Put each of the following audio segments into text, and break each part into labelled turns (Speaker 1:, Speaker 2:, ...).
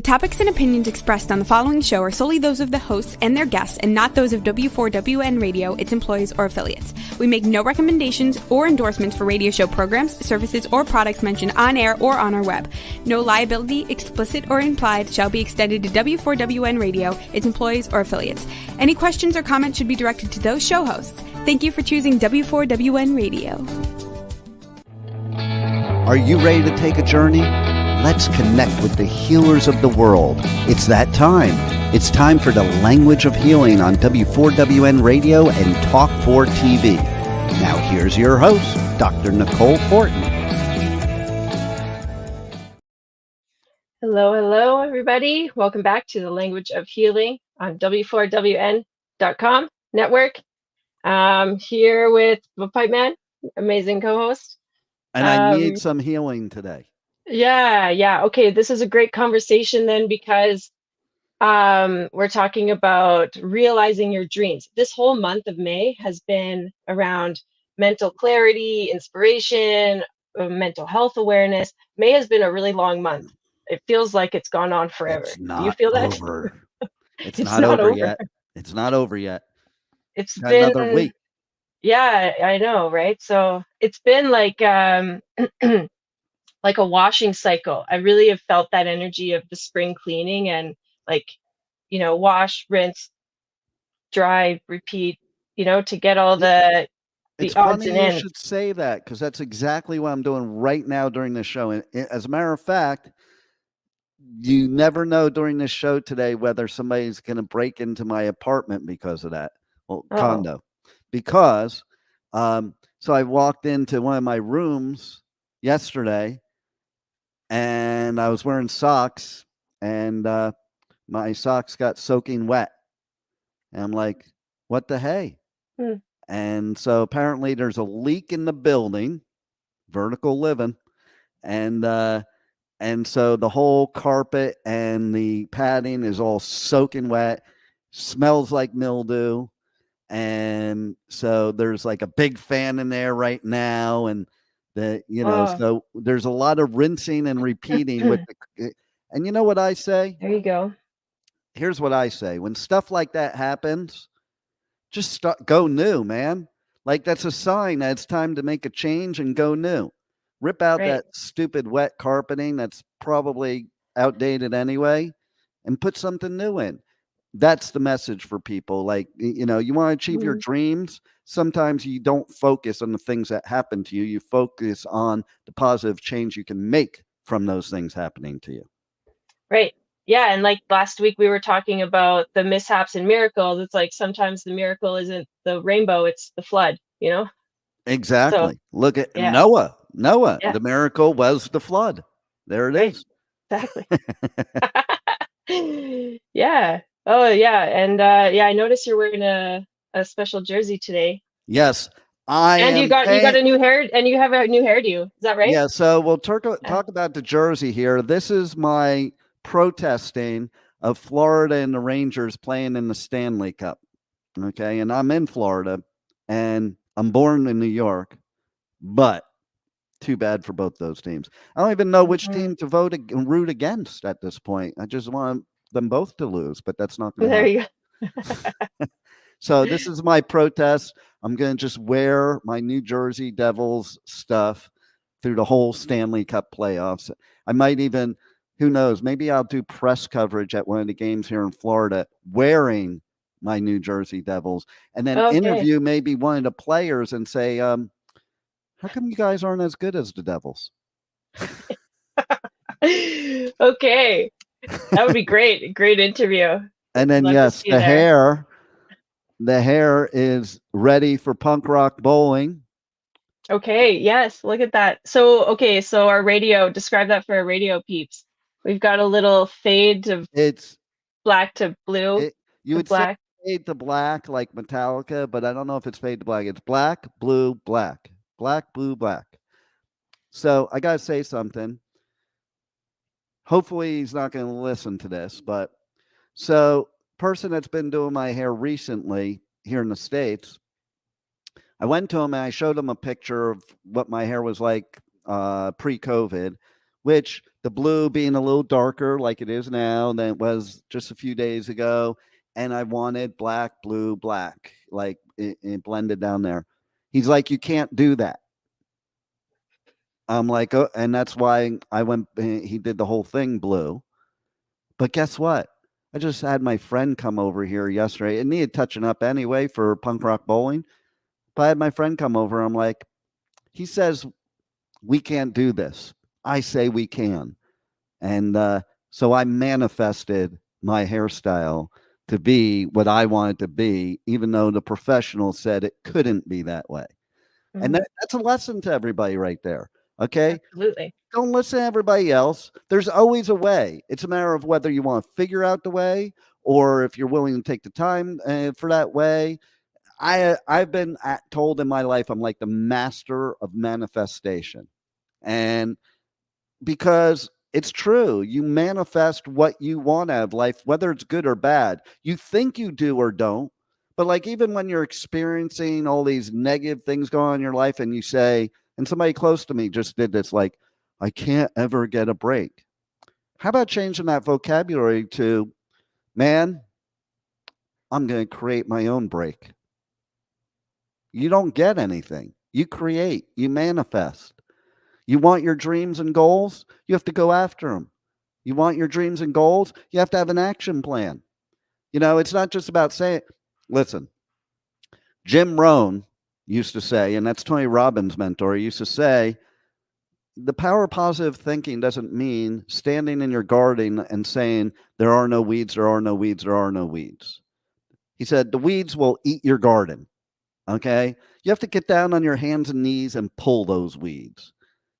Speaker 1: topics and opinions expressed on the following show are solely those of the hosts and their guests and not those of W4WN Radio, its employees, or affiliates. We make no recommendations or endorsements for radio show programs, services, or products mentioned on air or on our web. No liability, explicit or implied, shall be extended to W4WN Radio, its employees, or affiliates. Any questions or comments should be directed to those show hosts. Thank you for choosing W4WN Radio.
Speaker 2: Are you ready to take a journey? Let's connect with the healers of the world. It's that time. It's time for the Language of Healing on W4WN Radio and Talk 4 TV. Now here's your host, Dr. Nicole Horton.
Speaker 3: Hello, everybody. Welcome back to the Language of Healing on W4WN.com network. Here with the Pipe Man, amazing co-host.
Speaker 2: And I need some healing today.
Speaker 3: Yeah. Okay, this is a great conversation then because we're talking about realizing your dreams. This whole month of May has been around mental clarity, inspiration, mental health awareness. May has been a really long month. It feels like it's gone on forever. Do you feel that?
Speaker 2: Over. It's not over yet. It's not over yet.
Speaker 3: It's
Speaker 2: got
Speaker 3: been
Speaker 2: another week.
Speaker 3: Yeah, I know, right? So it's been like like a washing cycle. I really have felt that energy of the spring cleaning and wash, rinse, dry, repeat, to get all the
Speaker 2: It's
Speaker 3: odds
Speaker 2: funny
Speaker 3: and
Speaker 2: you
Speaker 3: ends.
Speaker 2: should say that because that's exactly what I'm doing right now during this show. And as a matter of fact, you never know during this show today whether somebody's going to break into my apartment because of that. Well, condo. Because so I walked into one of my rooms yesterday and I was wearing socks and my socks got soaking wet. And I'm like, what the hey? And so apparently there's a leak in the building, vertical living. And so the whole carpet and the padding is all soaking wet, smells like mildew. And so there's like a big fan in there right now. And so there's a lot of rinsing and repeating with and you know what I say?
Speaker 3: There you go.
Speaker 2: Here's what I say. When stuff like that happens, just go new, man. Like that's a sign that it's time to make a change and go new. Rip out that stupid wet carpeting that's probably outdated anyway and put something new in. That's the message for people. Like, you want to achieve your dreams. Sometimes you don't focus on the things that happen to you. You focus on the positive change you can make from those things happening to you. Right.
Speaker 3: Yeah. And like last week, we were talking about the mishaps and miracles. It's like sometimes the miracle isn't the rainbow, it's the flood,
Speaker 2: Exactly.
Speaker 3: So,
Speaker 2: look at Noah.
Speaker 3: Yeah.
Speaker 2: The miracle was the flood. There it is.
Speaker 3: Exactly. Yeah. Oh, yeah. And I noticed you're wearing a special jersey today.
Speaker 2: Yes.
Speaker 3: You got a new hair and you have a new hairdo. Is that right?
Speaker 2: Yeah. So we'll talk about the jersey here. This is my protesting of Florida and the Rangers playing in the Stanley Cup. Okay. And I'm in Florida and I'm born in New York, but too bad for both those teams. I don't even know which team to root against at this point. I just want them both to lose, but that's not going to happen.
Speaker 3: There you go.
Speaker 2: So this is my protest. I'm going to just wear my New Jersey Devils stuff through the whole Stanley Cup playoffs. I might even, who knows, maybe I'll do press coverage at one of the games here in Florida wearing my New Jersey Devils and then interview maybe one of the players and say, how come you guys aren't as good as the Devils?
Speaker 3: Okay. That would be great. Great interview.
Speaker 2: And then, yes, the hair is ready for punk rock bowling.
Speaker 3: Okay. Yes. Look at that. So our radio, describe that for our radio peeps. We've got a little fade of black to blue.
Speaker 2: You would say fade to black like Metallica, but I don't know if it's fade to black. It's black, blue, black. Black, blue, black. So I got to say something. Hopefully he's not going to listen to this, but so person that's been doing my hair recently here in the States, I went to him and I showed him a picture of what my hair was like pre-COVID which the blue being a little darker like it is now than it was just a few days ago. And I wanted black, blue, black, like it blended down there. He's like, you can't do that. I'm like, oh, and that's why I went, he did the whole thing blue. But guess what? I just had my friend come over here yesterday. It needed touching up anyway for punk rock bowling. But I had my friend come over. I'm like, he says, we can't do this. I say we can. And so I manifested my hairstyle to be what I wanted to be, even though the professional said it couldn't be that way.
Speaker 3: Mhm.
Speaker 2: And that's a lesson to everybody right there. Okay.
Speaker 3: Absolutely.
Speaker 2: Don't listen to everybody else. There's always a way. It's a matter of whether you want to figure out the way or if you're willing to take the time for that way. I've been told in my life I'm like the master of manifestation. And because it's true, you manifest what you want out of life, whether it's good or bad. You think you do or don't. But like even when you're experiencing all these negative things going on in your life and you say, and somebody close to me just did this, like, I can't ever get a break. How about changing that vocabulary to, man, I'm going to create my own break. You don't get anything. You create, you manifest. You want your dreams and goals, you have to go after them. You want your dreams and goals, you have to have an action plan. You know, it's not just about saying, listen, Jim Rohn used to say, and that's Tony Robbins' mentor, he used to say, the power of positive thinking doesn't mean standing in your garden and saying, there are no weeds, there are no weeds, there are no weeds. He said, the weeds will eat your garden. Okay. You have to get down on your hands and knees and pull those weeds,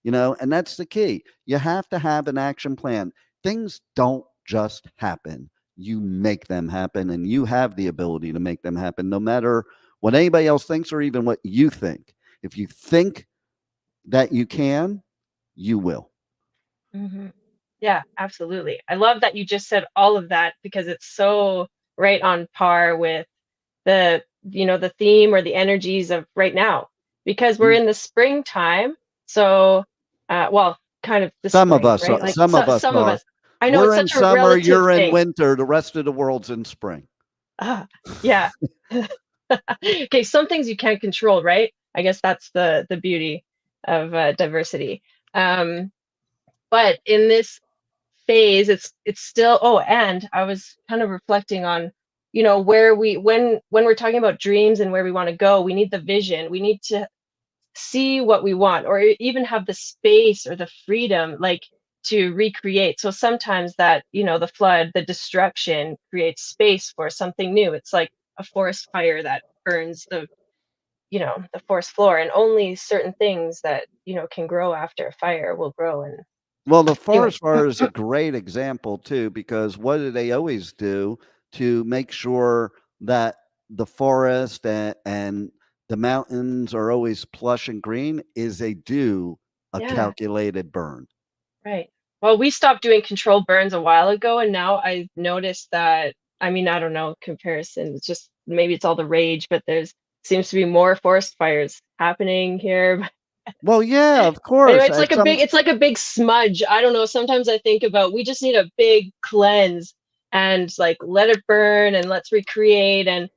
Speaker 2: you know, and that's the key. You have to have an action plan. Things don't just happen. You make them happen, and you have the ability to make them happen no matter what anybody else thinks or even what you think. If you think that you can, you will.
Speaker 3: Hmm. Yeah, absolutely. I love that you just said all of that because it's so right on par with the, the theme or the energies of right now because we're in the springtime. So, well, kind of the
Speaker 2: Some of
Speaker 3: spring,
Speaker 2: us
Speaker 3: right?
Speaker 2: are.
Speaker 3: Like
Speaker 2: Some of us
Speaker 3: some of
Speaker 2: are.
Speaker 3: us. I know it's
Speaker 2: We're in
Speaker 3: such a
Speaker 2: summer,
Speaker 3: relative
Speaker 2: you're in
Speaker 3: thing.
Speaker 2: winter, the rest of the world's in spring.
Speaker 3: Yeah. Okay, some things you can't control, right? I guess that's the beauty of diversity. Um, but in this phase, it's still. Oh, and I was kind of reflecting on, where we when we're talking about dreams and where we want to go, we need the vision. We need to see what we want, or even have the space or the freedom, like to recreate. So sometimes that, the flood, the destruction creates space for something new. It's like a forest fire that burns the forest floor, and only certain things that, can grow after a fire will grow. And
Speaker 2: Well, the
Speaker 3: anyway,
Speaker 2: forest fire is a great example too, because what do they always do to make sure that the forest and the mountains are always plush and green is they do a
Speaker 3: yeah,
Speaker 2: calculated burn.
Speaker 3: right. Well, we stopped doing controlled burns a while ago, and now I've noticed that, I mean, I don't know, comparison, it's just maybe it's all the rage, but there's seems to be more forest fires happening here.
Speaker 2: Well, yeah, of
Speaker 3: Anyway,
Speaker 2: course.
Speaker 3: it's like a big, it's like a big smudge. I don't know. Sometimes I think about we just need a big cleanse and like let it burn and let's recreate. And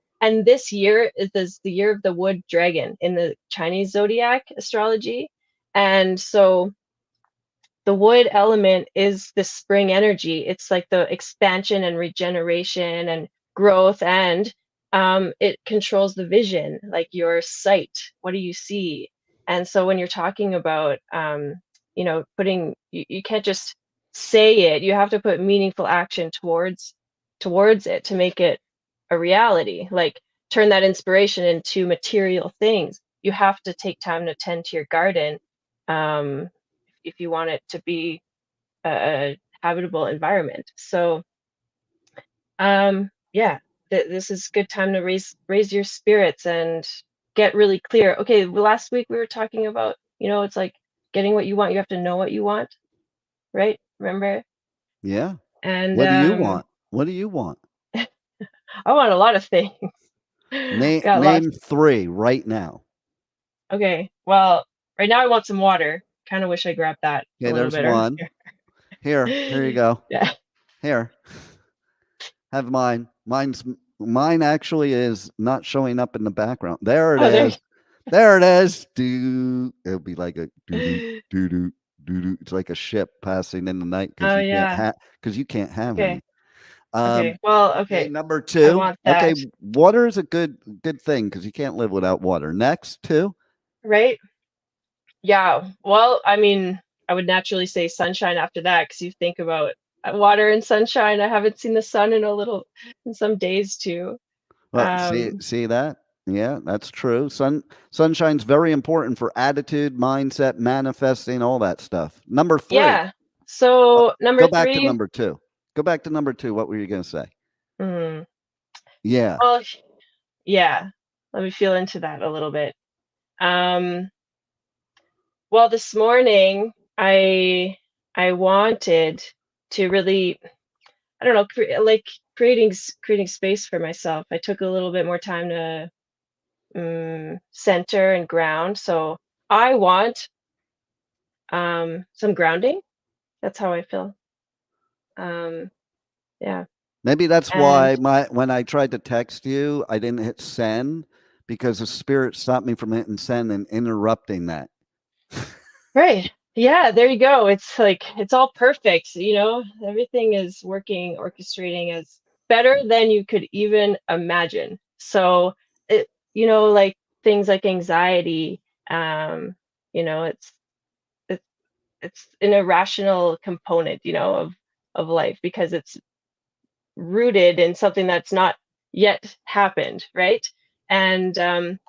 Speaker 3: this year is the year of the wood dragon in the Chinese zodiac astrology. And so the wood element is the spring energy. It's like the expansion and regeneration and growth, and it controls the vision, like your sight. What do you see? And so when you're talking about, putting, you can't just say it. You have to put meaningful action towards it to make it a reality. Like turn that inspiration into material things. You have to take time to tend to your garden. Um, if you want it to be a habitable environment. So, yeah, this is good time to raise your spirits and get really clear. Okay, last week we were talking about, it's like getting what you want. You have to know what you want, right? Remember?
Speaker 2: Yeah.
Speaker 3: And
Speaker 2: What do you want? What do you want?
Speaker 3: I want a lot of things. Got lots.
Speaker 2: Name 3 right now.
Speaker 3: Okay, well, right now I want some water kind of wish I grabbed that a
Speaker 2: Okay,
Speaker 3: little
Speaker 2: there's
Speaker 3: bit
Speaker 2: one. Here you go.
Speaker 3: Yeah.
Speaker 2: Here, have mine. Mine actually is not showing up in the background. There it
Speaker 3: Oh, there.
Speaker 2: is. There it is. It'll be like a doo doo doo doo doo. It's like a ship passing in the night
Speaker 3: Oh, yeah.
Speaker 2: because you can't have
Speaker 3: Okay.
Speaker 2: any.
Speaker 3: Okay. Well,
Speaker 2: Okay,
Speaker 3: okay.
Speaker 2: number
Speaker 3: I
Speaker 2: 2.
Speaker 3: want
Speaker 2: Okay,
Speaker 3: that.
Speaker 2: water is a good thing because you can't live without water. Next, 2.
Speaker 3: Right? Yeah. Well, I mean, I would naturally say sunshine after that because you think about water and sunshine. I haven't seen the sun in some days too.
Speaker 2: Well,
Speaker 3: Um,
Speaker 2: see that? Yeah, that's true. Sunshine's very important for attitude, mindset, manifesting, all that stuff. Number 3.
Speaker 3: yeah. So number
Speaker 2: Go back to
Speaker 3: 3,
Speaker 2: number 2. Go back to number 2. What were you gonna say?
Speaker 3: mm,
Speaker 2: Yeah.
Speaker 3: well, yeah. Let me feel into that a little bit. Um, well, this morning I wanted to really, I don't know, like creating space for myself. I took a little bit more time to center and ground. So I want some grounding. That's how I feel. Um, yeah.
Speaker 2: Maybe that's
Speaker 3: And
Speaker 2: why when I tried to text you, I didn't hit send because the spirit stopped me from hitting send and interrupting that.
Speaker 3: right. Yeah, there you go. It's like it's all perfect, everything is working, orchestrating as better than you could even imagine. So it, like things like anxiety, um, it's it's it's an irrational component, of life because it's rooted in something that's not yet happened, right? And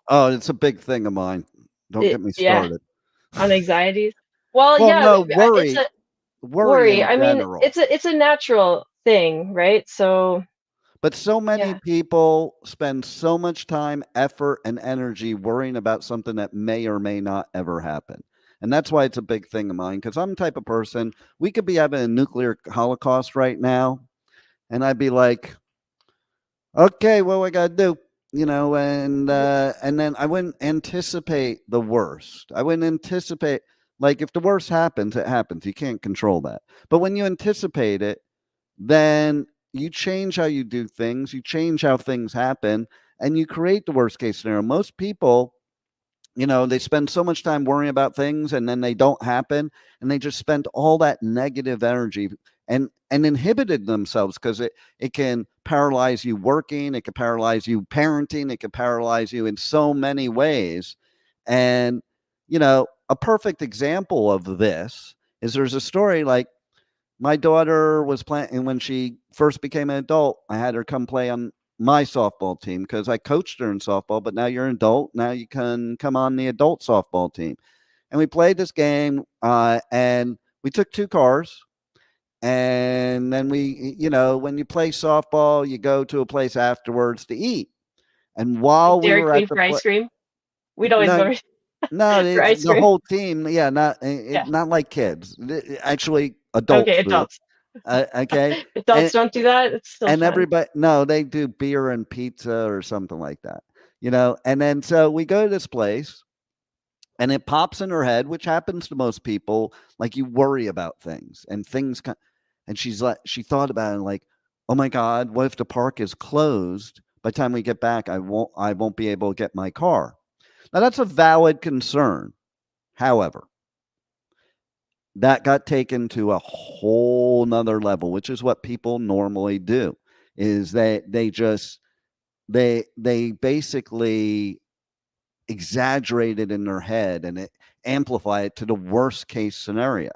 Speaker 2: Oh, it's a big thing of mine. Don't get me
Speaker 3: yeah,
Speaker 2: started.
Speaker 3: on anxieties. Well,
Speaker 2: Well,
Speaker 3: yeah,
Speaker 2: no,
Speaker 3: it's a
Speaker 2: worry
Speaker 3: worry.
Speaker 2: in
Speaker 3: I mean,
Speaker 2: general.
Speaker 3: it's a natural thing, right? So
Speaker 2: But so many
Speaker 3: yeah,
Speaker 2: people spend so much time, effort, and energy worrying about something that may or may not ever happen. And that's why it's a big thing of mine because I'm the type of person, we could be having a nuclear holocaust right now. And I'd be like, okay, what I got to do? And then I wouldn't anticipate the worst. I wouldn't anticipate, like, if the worst happens, it happens. You can't control that. But when you anticipate it, then you change how you do things, you change how things happen, and you create the worst case scenario. Most people, they spend so much time worrying about things and then they don't happen, and they just spend all that negative energy and inhibited themselves because it can paralyze you working, it can paralyze you parenting, it can paralyze you in so many ways. And a perfect example of this is there's a story like my daughter was playing when she first became an adult. I had her come play on my softball team because I coached her in softball, but now you're an adult. Now you can come on the adult softball team. And we played this game, and we took 2 cars. And then when you play softball, you go to a place afterwards to eat. And
Speaker 3: like
Speaker 2: while we
Speaker 3: Dairy
Speaker 2: were at
Speaker 3: Queen
Speaker 2: the
Speaker 3: for ice cream. We'd always
Speaker 2: no,
Speaker 3: go
Speaker 2: no,
Speaker 3: for
Speaker 2: it's
Speaker 3: ice
Speaker 2: the
Speaker 3: cream.
Speaker 2: whole team. Yeah,
Speaker 3: Yeah.
Speaker 2: not like kids. Actually, adult
Speaker 3: Okay,
Speaker 2: food.
Speaker 3: adults.
Speaker 2: Okay,
Speaker 3: Adults don't do that. It's still
Speaker 2: and
Speaker 3: fun.
Speaker 2: everybody, no, they do beer and pizza or something like that, and then so we go to this place and it pops in her head, which happens to most people, like you worry about things and and she thought about it like, oh my god, what if the park is closed by the time we get back? I won't be able to get my car. Now that's a valid concern. However, that got taken to a whole nother level, which is what people normally do, is they basically exaggerate it in their head and it amplify it to the worst case scenario.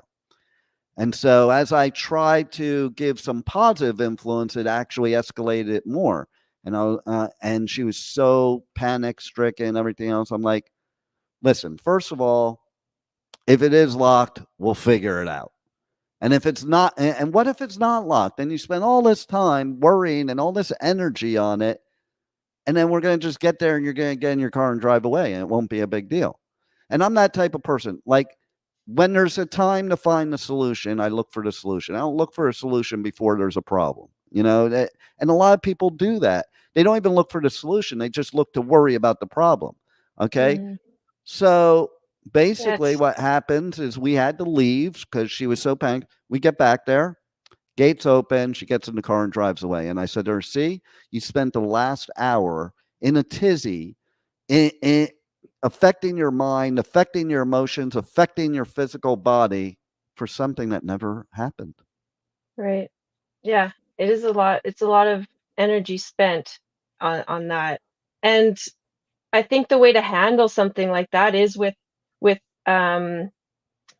Speaker 2: And so as I tried to give some positive influence, it actually escalated it more. And she was so panic stricken and everything else. I'm like, listen, first of all, if it is locked, we'll figure it out. And if it's not, and what if it's not locked? Then you spend all this time worrying and all this energy on it. And then we're going to just get there and you're going to get in your car and drive away and it won't be a big deal. And I'm that type of person. Like when there's a time to find the solution, I look for the solution. I don't look for a solution before there's a problem, and a lot of people do that. They don't even look for the solution. They just look to worry about the problem. Okay.
Speaker 3: Mm,
Speaker 2: So basically
Speaker 3: That's
Speaker 2: what happens is we had to leave because she was so panicked. We get back there, gates open, she gets in the car and drives away. And I said to her, see, you spent the last hour in a tizzy, in affecting your mind, affecting your emotions, affecting your physical body for something that never happened.
Speaker 3: right. Yeah, it is a lot. It's a lot of energy spent on that. And I think the way to handle something like that is with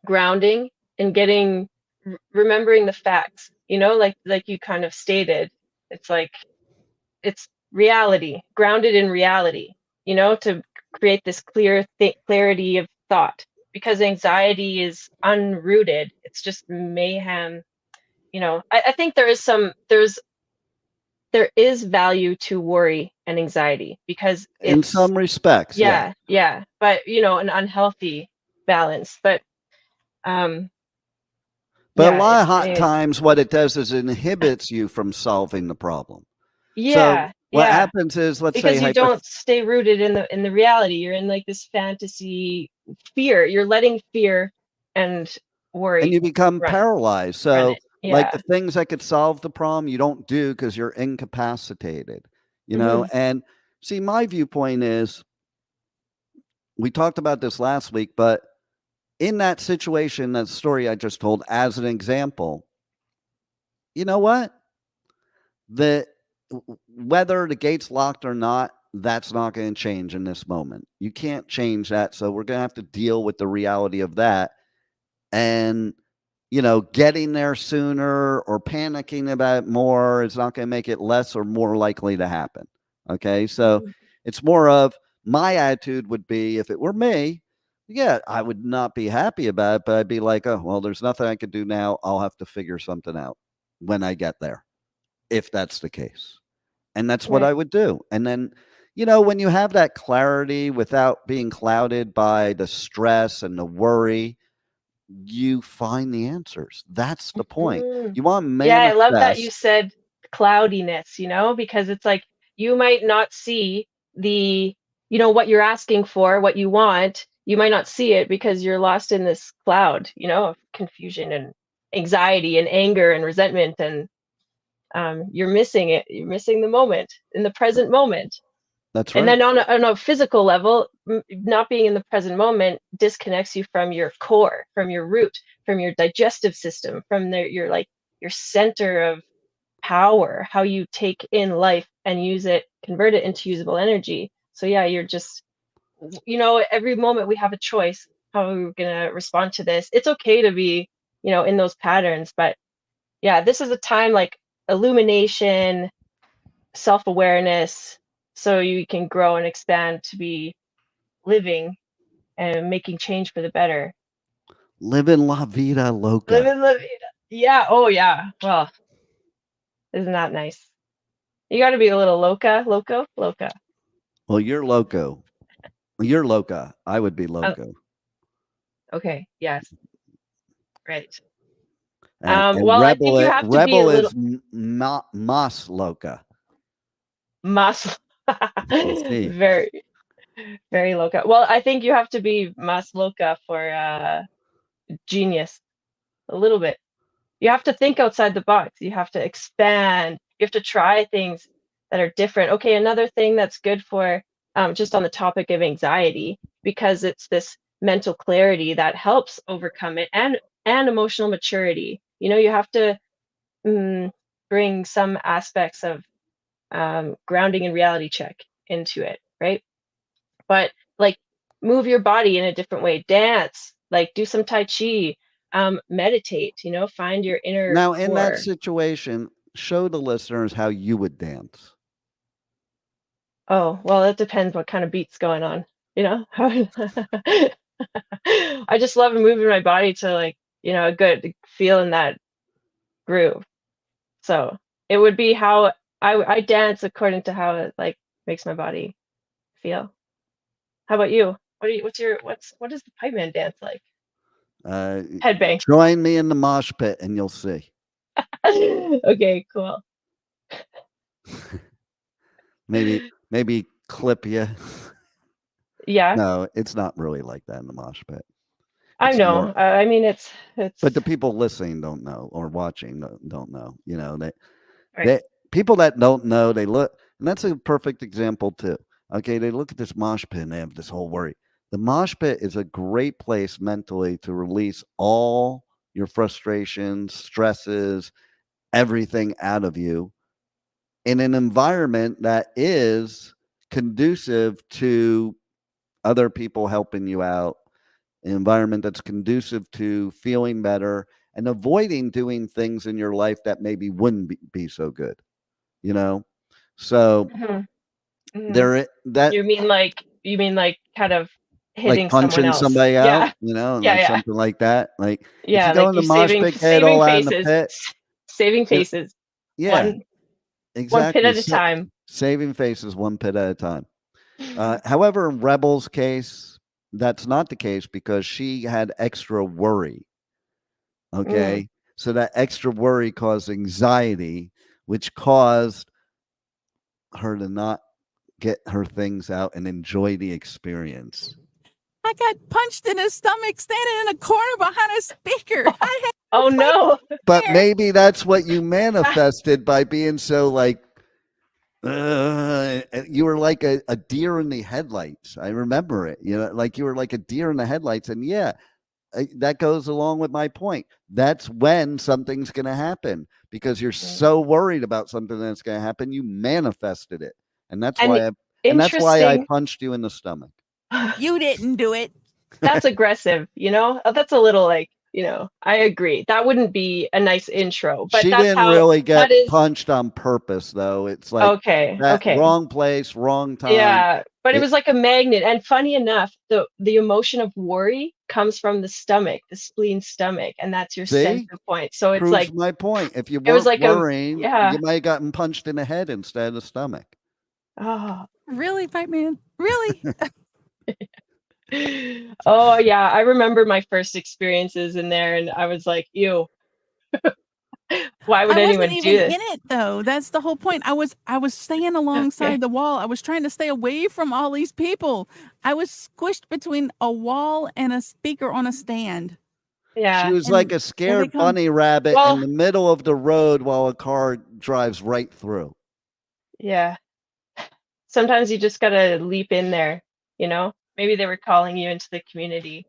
Speaker 3: grounding and getting remembering the facts, like you kind of stated. It's like it's reality, grounded in reality, to create this clarity of thought, because anxiety is unrooted. It's just mayhem. I think there is value to worry and anxiety because
Speaker 2: In
Speaker 3: it's,
Speaker 2: some respects, yeah.
Speaker 3: yeah, but an unhealthy balance. But um
Speaker 2: But a
Speaker 3: yeah,
Speaker 2: lot of hot
Speaker 3: anyways,
Speaker 2: times, what it does is it inhibits you from solving the problem. So
Speaker 3: yeah,
Speaker 2: what
Speaker 3: yeah,
Speaker 2: happens is, let's say,
Speaker 3: because you don't stay rooted in the reality. You're in like this fantasy fear. You're letting fear and
Speaker 2: and
Speaker 3: worry
Speaker 2: you become
Speaker 3: run
Speaker 2: paralyzed.
Speaker 3: run
Speaker 2: So,
Speaker 3: it.
Speaker 2: like
Speaker 3: Yeah.
Speaker 2: the things that could solve the problem, you don't do because you're incapacitated.
Speaker 3: Hmm.
Speaker 2: And see, my viewpoint is, we talked about this last week, but in that situation, that story I just told as an example, you know what? The Whether the gate's locked or not, that's not going to change in this moment. You can't change that. So we're going to have to deal with the reality of that. And, getting there sooner or panicking about it more is not going to make it less or more likely to happen. Okay. So
Speaker 3: Hmm.
Speaker 2: it's more of, my attitude would be, if it were me, yeah, I would not be happy about it, but I'd be like, oh, well, there's nothing I could do now. I'll have to figure something out when I get there, if that's the case. And that's what
Speaker 3: Right.
Speaker 2: I would do. And then, when you have that clarity without being clouded by the stress and the worry, you find the answers. That's the point.
Speaker 3: Mm.
Speaker 2: You want to
Speaker 3: Yeah, I love that you
Speaker 2: manifest.
Speaker 3: said cloudiness, because it's like you might not see the, what you're asking for, what you want. You might not see it because you're lost in this cloud, of confusion and anxiety and anger and resentment, and you're missing it. You're missing the moment, in the present moment.
Speaker 2: That's
Speaker 3: And
Speaker 2: right.
Speaker 3: then on a physical level, not being in the present moment disconnects you from your core, from your root, from your digestive system, from your center of power, how you take in life and use it, convert it into usable energy. So yeah, you're just, every moment we have a choice how we're gonna respond to this. It's okay to be, in those patterns, but yeah, this is a time like illumination, self-awareness, so you can grow and expand to be living and making change for the better.
Speaker 2: Living la vida loca.
Speaker 3: Living la vida. Yeah. Oh, yeah. Well, isn't that nice? You got to be a little loca.
Speaker 2: Well, you're loco. You're loca. I would be
Speaker 3: Uh,
Speaker 2: loco.
Speaker 3: okay. Yes. Right.
Speaker 2: And
Speaker 3: Well, I think you have to be a
Speaker 2: rebel
Speaker 3: little
Speaker 2: is mas loca.
Speaker 3: muscle.
Speaker 2: See,
Speaker 3: Very, very loca. Well, I think you have to be mas loca for genius a little bit. You have to think outside the box. You have to expand. You have to try things that are different. Okay, another thing that's good for, just on the topic of anxiety, because it's this mental clarity that helps overcome it, and emotional maturity. You have to bring some aspects of grounding and reality check into it, right? But like move your body in a different way, dance, like do some tai chi, meditate, find your inner
Speaker 2: now in that
Speaker 3: core.
Speaker 2: situation, show the listeners how you would dance.
Speaker 3: Oh, well, it depends what kind of beat's going on, you know? I just love moving my body to like, a good feel in that groove. So it would be how I dance according to how it like makes my body feel. How about you? What is the pipe man dance like?
Speaker 2: Uh,
Speaker 3: Headbang.
Speaker 2: Join me in the mosh pit, and you'll see.
Speaker 3: Okay, cool.
Speaker 2: Maybe clip you.
Speaker 3: Yeah,
Speaker 2: No, it's not really like that in the mosh pit.
Speaker 3: I
Speaker 2: It's
Speaker 3: know.
Speaker 2: more,
Speaker 3: I mean, it's
Speaker 2: but the people listening don't know or watching don't know.
Speaker 3: right.
Speaker 2: They people that don't know, they look, and that's a perfect example too. Okay, they look at this mosh pit and they have this whole worry. The mosh pit is a great place mentally to release all your frustrations, stresses, everything out of you in an environment that is conducive to other people helping you out, an environment that's conducive to feeling better and avoiding doing things in your life that maybe wouldn't be so good, you know? So
Speaker 3: Mhm, mhm.
Speaker 2: that
Speaker 3: You mean like kind of
Speaker 2: like
Speaker 3: hitting someone
Speaker 2: punching
Speaker 3: else?
Speaker 2: somebody out,
Speaker 3: Yeah,
Speaker 2: and
Speaker 3: yeah,
Speaker 2: like
Speaker 3: yeah,
Speaker 2: something like that. Like if you
Speaker 3: yeah.
Speaker 2: go
Speaker 3: Like
Speaker 2: in
Speaker 3: you
Speaker 2: the mosh pit, get it
Speaker 3: saving
Speaker 2: all out in the
Speaker 3: faces,
Speaker 2: pit.
Speaker 3: saving
Speaker 2: You know,
Speaker 3: faces.
Speaker 2: yeah,
Speaker 3: One one pit
Speaker 2: exactly.
Speaker 3: at a time.
Speaker 2: Saving faces one pit at a time. However, in Rebel's case, that's not the case because she had extra worry.
Speaker 3: Mm.
Speaker 2: Okay. So that extra worry caused anxiety, which caused her to not get her things out and enjoy the experience.
Speaker 4: I got punched in the stomach standing in a corner behind a speaker. I had no
Speaker 3: Oh
Speaker 4: place
Speaker 3: no.
Speaker 2: But
Speaker 4: there.
Speaker 2: maybe that's what you manifested by being so like, you were like a deer in the headlights. I remember it. Like you were like a deer in the headlights. And yeah, that goes along with my point. That's when something's going to happen because you're
Speaker 3: Mm.
Speaker 2: so worried about something that's going to happen. You manifested it, and that's
Speaker 3: And
Speaker 2: why I
Speaker 3: interesting.
Speaker 2: punched you in the stomach.
Speaker 4: You didn't do it.
Speaker 3: That's aggressive, you know? That's a little like, I agree. That wouldn't be a nice intro, but
Speaker 2: She
Speaker 3: that's
Speaker 2: didn't
Speaker 3: how
Speaker 2: really get
Speaker 3: that is.
Speaker 2: punched on purpose, though. It's like
Speaker 3: Okay,
Speaker 2: that
Speaker 3: okay.
Speaker 2: wrong place, wrong time.
Speaker 3: Yeah, but it
Speaker 2: It
Speaker 3: was like a magnet. And funny enough, the emotion of worry comes from the stomach, the spleen stomach, and that's your center
Speaker 2: see
Speaker 3: point. So it's
Speaker 2: proves
Speaker 3: like
Speaker 2: my point. If you
Speaker 3: it was
Speaker 2: weren't
Speaker 3: like a
Speaker 2: worrying, you
Speaker 3: yeah.
Speaker 2: might have gotten punched in the head instead of the stomach.
Speaker 3: Oh.
Speaker 4: Really, Pipe Man? Really?
Speaker 3: Oh yeah, I remember my first experiences in there and I was like, ew, why would
Speaker 4: I wasn't
Speaker 3: anyone do
Speaker 4: even
Speaker 3: this?
Speaker 4: in it though. That's the whole point. I was staying alongside
Speaker 3: Okay.
Speaker 4: the wall. I was trying to stay away from all these people. I was squished between a wall and a speaker on a stand.
Speaker 2: She
Speaker 3: Yeah.
Speaker 2: was like
Speaker 4: And
Speaker 2: a
Speaker 4: there they
Speaker 2: scared
Speaker 4: come.
Speaker 2: bunny rabbit in
Speaker 3: Well,
Speaker 2: the middle of the road while a car drives right through.
Speaker 3: yeah. Sometimes you just gotta leap in there, you know? Maybe they were calling you into the community.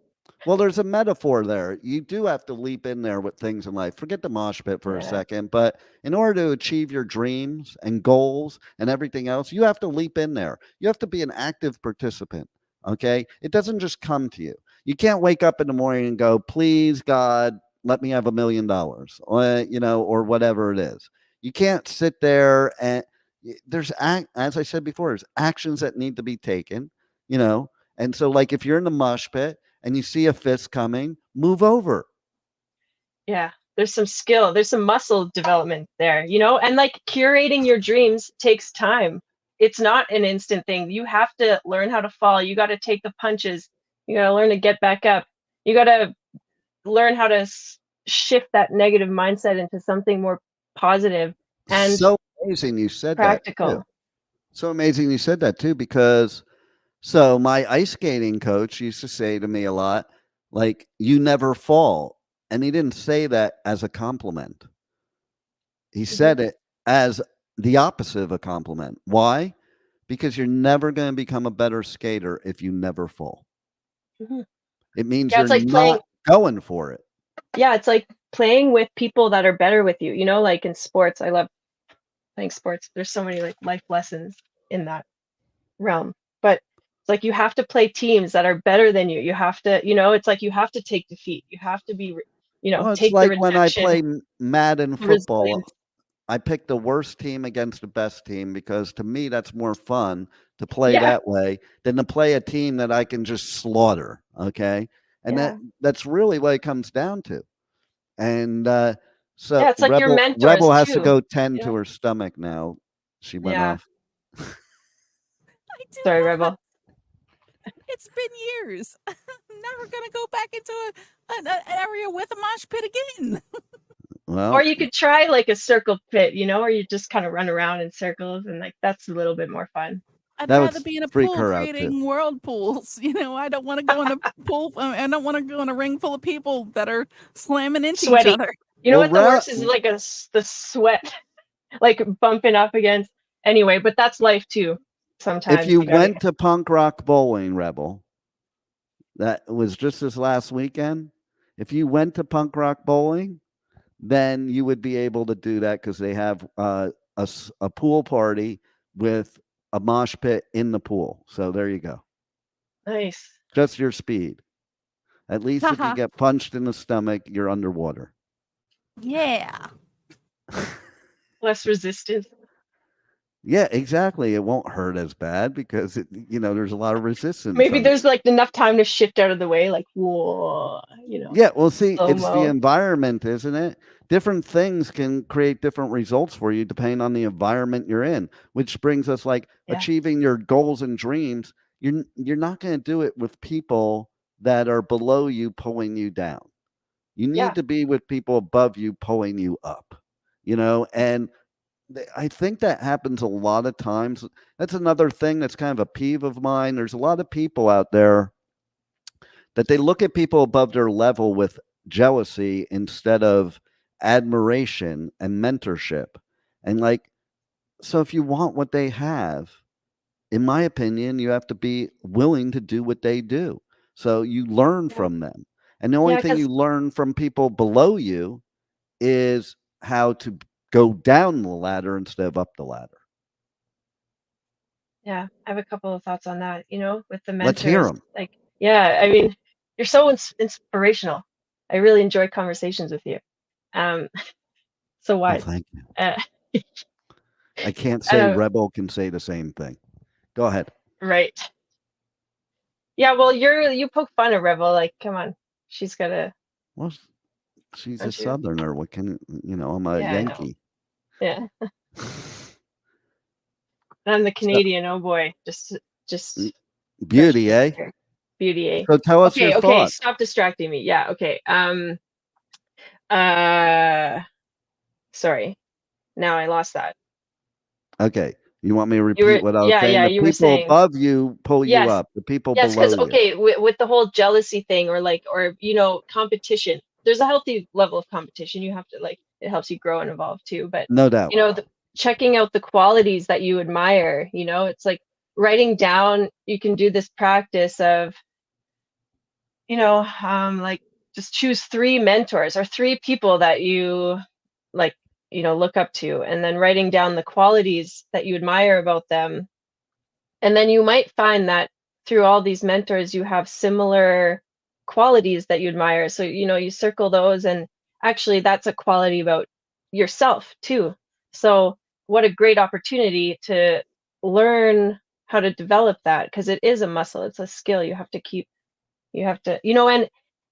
Speaker 2: Well, there's a metaphor there. You do have to leap in there with things in life. Forget the mosh pit for a
Speaker 3: Yeah.
Speaker 2: second, but in order to achieve your dreams and goals and everything else, you have to leap in there. You have to be an active participant. Okay. It doesn't just come to you. You can't wake up in the morning and go, please, God, let me have $1 million, or whatever it is. You can't sit there and as I said before, there's actions that need to be taken, you know. And so, like, if you're in the mosh pit, and you see a fist coming, move over.
Speaker 3: Yeah. There's some skill, there's some muscle development there, and like curating your dreams takes time. It's not an instant thing. You have to learn how to fall. You got to take the punches. You got to learn to get back up. You got to learn how to shift that negative mindset into something more positive and
Speaker 2: So amazing you said that too.
Speaker 3: practical.
Speaker 2: So amazing you said that too, because so my ice skating coach used to say to me a lot, like, you never fall. And he didn't say that as a compliment. He
Speaker 3: Mhm.
Speaker 2: said it as the opposite of a compliment. Why? Because you're never going to become a better skater if you never fall.
Speaker 3: Mhm.
Speaker 2: It means
Speaker 3: Yeah,
Speaker 2: you're
Speaker 3: it's like playing.
Speaker 2: not going for it.
Speaker 3: Yeah, it's like playing with people that are better with you. Like in sports, I love playing sports. There's so many like life lessons in that realm. But it's like you have to play teams that are better than you. You have to, it's like you have to take defeat. You have to be,
Speaker 2: Well, it's
Speaker 3: take the
Speaker 2: like when I
Speaker 3: rejection,
Speaker 2: play Madden football.
Speaker 3: resilience.
Speaker 2: I pick the worst team against the best team because to me that's more fun to play
Speaker 3: Yeah,
Speaker 2: that way than to play a team that I can just slaughter. Okay, and
Speaker 3: yeah,
Speaker 2: that's really what it comes down to. And
Speaker 3: yeah.
Speaker 2: so
Speaker 3: It's like your
Speaker 2: Rebel
Speaker 3: mentors
Speaker 2: has to
Speaker 3: too.
Speaker 2: go tend
Speaker 3: You
Speaker 2: to
Speaker 3: know?
Speaker 2: her stomach now. She went
Speaker 3: Yeah.
Speaker 2: off.
Speaker 4: I do
Speaker 3: Sorry,
Speaker 4: not.
Speaker 3: Rebel.
Speaker 4: It's been years. I'm never gonna go back into an area with a mosh pit again.
Speaker 3: Or
Speaker 2: Well,
Speaker 3: you could try like a circle pit, or you just kind of run around in circles and like that's a little bit more fun.
Speaker 4: I'd
Speaker 2: That
Speaker 4: rather
Speaker 2: would
Speaker 4: be in a
Speaker 2: freak
Speaker 4: pool
Speaker 2: her out too.
Speaker 4: creating whirlpools. I don't want to go in a pool. I don't want to go in a ring full of people that are slamming into each
Speaker 3: Sweaty.
Speaker 4: other.
Speaker 3: You know
Speaker 2: Well,
Speaker 3: what the worst is, like the sweat, like bumping up against. Anyway, but that's life too. Sometimes
Speaker 2: if you
Speaker 3: gotta-
Speaker 2: went to Punk Rock Bowling, Rebel, that was just this last weekend. If you went to Punk Rock Bowling, then you would be able to do that because they have a pool party with a mosh pit in the pool. So there you go.
Speaker 3: Nice.
Speaker 2: Just your speed. At least if you get punched in the stomach, you're underwater.
Speaker 4: Yeah.
Speaker 3: Less resistance.
Speaker 2: Yeah, exactly. It won't hurt as bad because there's a lot of resistance.
Speaker 3: Maybe there's like enough time to shift out of the way, like whoa,
Speaker 2: Yeah, well, see, it's the
Speaker 3: slow-mo.
Speaker 2: environment, isn't it? Different things can create different results for you depending on the environment you're in, which brings us like
Speaker 3: Yeah.
Speaker 2: achieving your goals and dreams. You're not going to do it with people that are below you pulling you down. You need
Speaker 3: Yeah.
Speaker 2: to be with people above you pulling you up, and I think that happens a lot of times. That's another thing that's kind of a peeve of mine. There's a lot of people out there that they look at people above their level with jealousy instead of admiration and mentorship. And so if you want what they have, in my opinion, you have to be willing to do what they do. So you learn from them. And the only
Speaker 3: Yeah,
Speaker 2: thing
Speaker 3: 'cause-
Speaker 2: you learn from people below you is how to go down the ladder instead of up the ladder.
Speaker 3: Yeah, I have a couple of thoughts on that, with the mentors.
Speaker 2: Let's hear 'em.
Speaker 3: Like, yeah, I mean, you're so inspirational. I really enjoy conversations with you. So
Speaker 2: Well,
Speaker 3: wise.
Speaker 2: thank you.
Speaker 3: Uh,
Speaker 2: I can't say
Speaker 3: Uh,
Speaker 2: Rebel can say the same thing. Go ahead.
Speaker 3: right. Yeah, well, you poke fun at Rebel. Like, come on, she's gotta.
Speaker 2: Well, she's a
Speaker 3: Aren't you?
Speaker 2: Southerner. What can I'm a
Speaker 3: Yeah, I know.
Speaker 2: Yankee.
Speaker 3: Yeah, and I'm the Canadian. Oh boy, just
Speaker 2: Beauty, eh?
Speaker 3: beauty, eh?
Speaker 2: So tell us
Speaker 3: Okay,
Speaker 2: your
Speaker 3: okay,
Speaker 2: thoughts.
Speaker 3: stop distracting me. Yeah, okay. Sorry. Now I lost that.
Speaker 2: Okay. You want me to
Speaker 3: You
Speaker 2: repeat
Speaker 3: were,
Speaker 2: what I was saying?
Speaker 3: yeah,
Speaker 2: The
Speaker 3: you were
Speaker 2: people
Speaker 3: saying.
Speaker 2: above you pull you
Speaker 3: Yes.
Speaker 2: up. The people
Speaker 3: Yes,
Speaker 2: below
Speaker 3: because
Speaker 2: you.
Speaker 3: okay, with the whole jealousy thing, or competition. There's a healthy level of competition. You have to it helps you grow and evolve too. But
Speaker 2: No doubt.
Speaker 3: checking out the qualities that you admire. It's like writing down. You can do this practice of, like just choose 3 mentors or 3 people that you like, look up to, and then writing down the qualities that you admire about them. And then you might find that through all these mentors, you have similar qualities that you admire. So, you circle those, and actually that's a quality about yourself too. So, what a great opportunity to learn how to develop that, because it is a muscle, it's a skill. You have to,